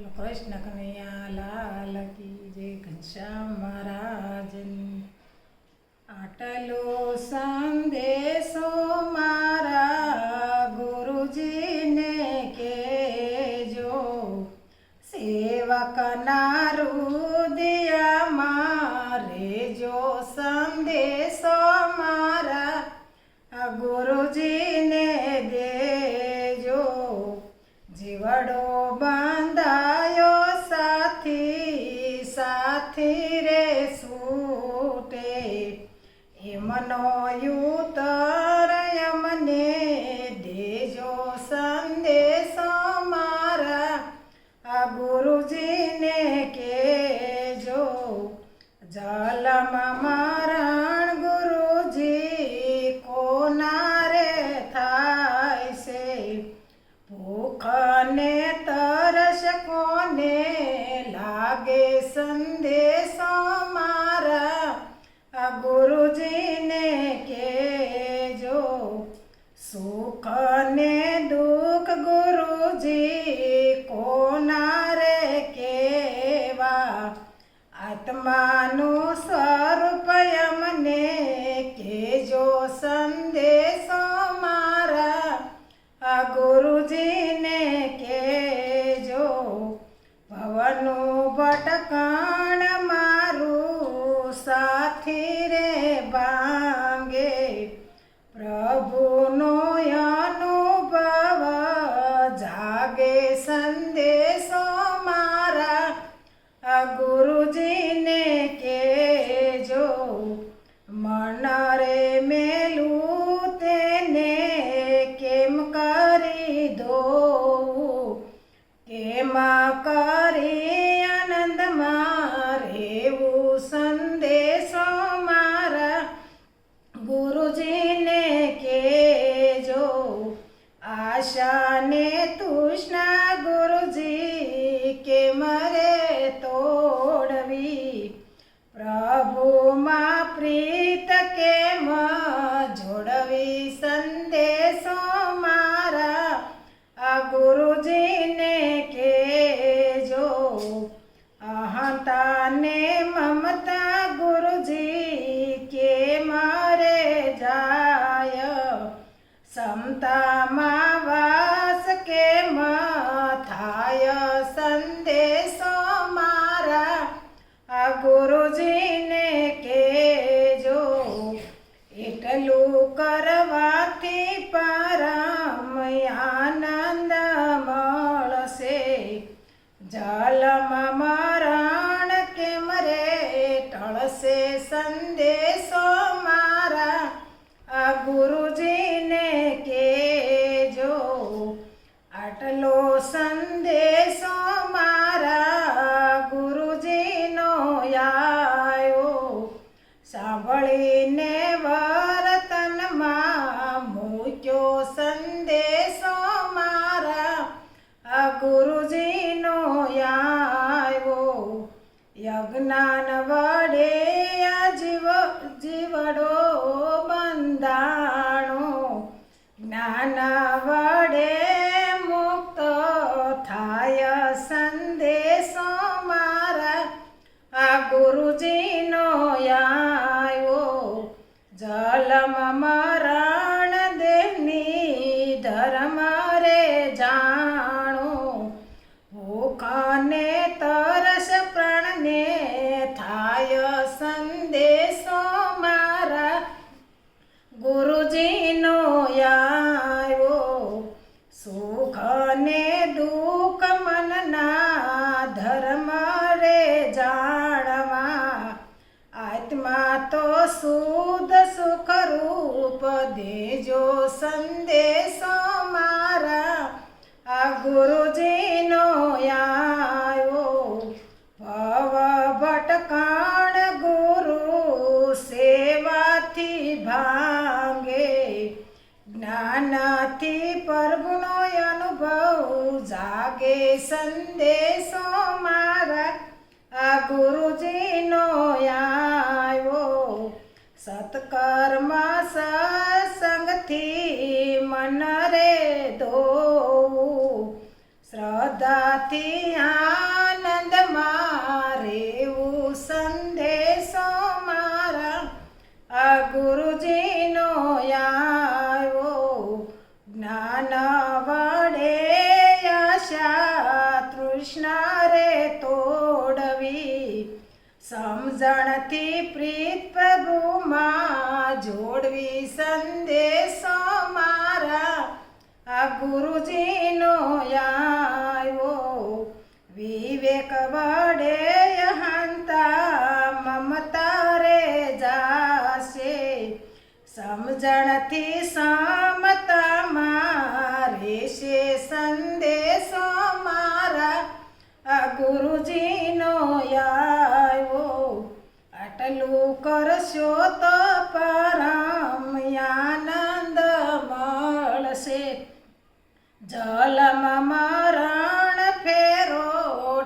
બોલો કૃષ્ણ કનૈયા લાલ કી જય ઘનશ્યામ મહારાજની. આટલો સંદેશો મારા ગુરુજીને કેજો, સેવકના હૃદયમાં રેજો સંદેશો મારા ગુરુજીને દેજો. જીવડો બાંધાયો સાથી સાથી રે છૂટે, એમનો ઉત્તર એમને દેજો સંદેશો મારા ગુરુજીને કેજો. જલમાં મરણ ગુરુજી કોના રે થાય છે, ભૂખ ને તરસ કોને લાગે સંદેશો મારા ગુરુજીને કેજો. સુખ ને દુઃખ ગુરુજી કોના રે કેવા, આત્માનું સ્વરૂપ અમને કેજો સંદેશો મારા ગુરુજીને કેજો. ભવનું ભટકણ મારું સાથી રે ભાંગે, પ્રભુનો અનુભવ જાગે સંદેશો મારા ગુરુજીને કેજો. મન રે મેલું તેને કેમ કરી દોવું, કેમ કરી આનંદમાં રહેવું સંદેશો મારા ગુરુજીને કેજો. આશા ને તૃષ્ણા ગુરુજી કેમ રે તોડવી, પ્રભુમાં પ્રીત કેમ જોડવી સંદેશો મારા ગુરુજીને કેજો. અહંતા ને મમતા ગુરુજી કેમ રે જાય, સમતામાં વાસ કેમ થાય સંદેશો મારા ગુરુજીને કેજો. એટલું કરવાથી પરમ આનંદ મળશે, જલમાં મરણ કેમ રે ટળશે સંદેશો મારા ગુરુજીને કેજો. આટલો સંદેશો મારા ગુરુજીનો આવ્યો, સાંભળીને વર્તનમાં મૂક્યો સંદેશો મારા ગુરુજીનો આવ્યો. યજ્ઞાન વડે આ જીવડો બંધાણો, જ્ઞાન વડે મુક્ત થાય સંદેશો મારા ગુરુજીનો આવ્યો. જલમાં મરણ દેહની ધર્મ રે જાણો, ભૂખ ને તરસ પ્રાણને થાય સંદેશો મારા ગુરુજીનો આવ્યો. સુખ ને દુઃખ મનના ધર્મ રે જાણવા, આત્મા તો શુદ્ધ સુખરૂપ દેજો સંદેશો મારા ગુરુજીનો આવ્યો. ભવ ભટકણ ગુરુ સેવાથી ભાંગે, જ્ઞાનથી પ્રભુનો અનુભવ જાગે સંદેશો મારા ગુરુજીનો આવ્યો. સત્કર્મ સત્સંગથી મન રે ધોવું, શ્રદ્ધાથી આ તૃષ્ણા રે તોડવી સમજણથી પ્રીત પ્રભુમાં જોડવી સંદેશો મારા આ ગુરુજીનો આવ્યો વિવેક વડે હંતા મમતા રે જાશે સમજણથી સમતામાં રહેશે સંદેશો મારા આ ગુરુજીનો આવ્યો આટલું કરશો તો પરમ આનંદ મળશે જલમાં મરણ ફેરો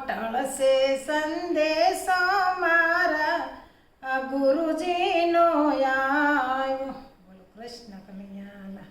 ટળશે સંદેશો મારા આ ગુરુજીનો આવ્યો. બોલો કૃષ્ણ કનૈયા.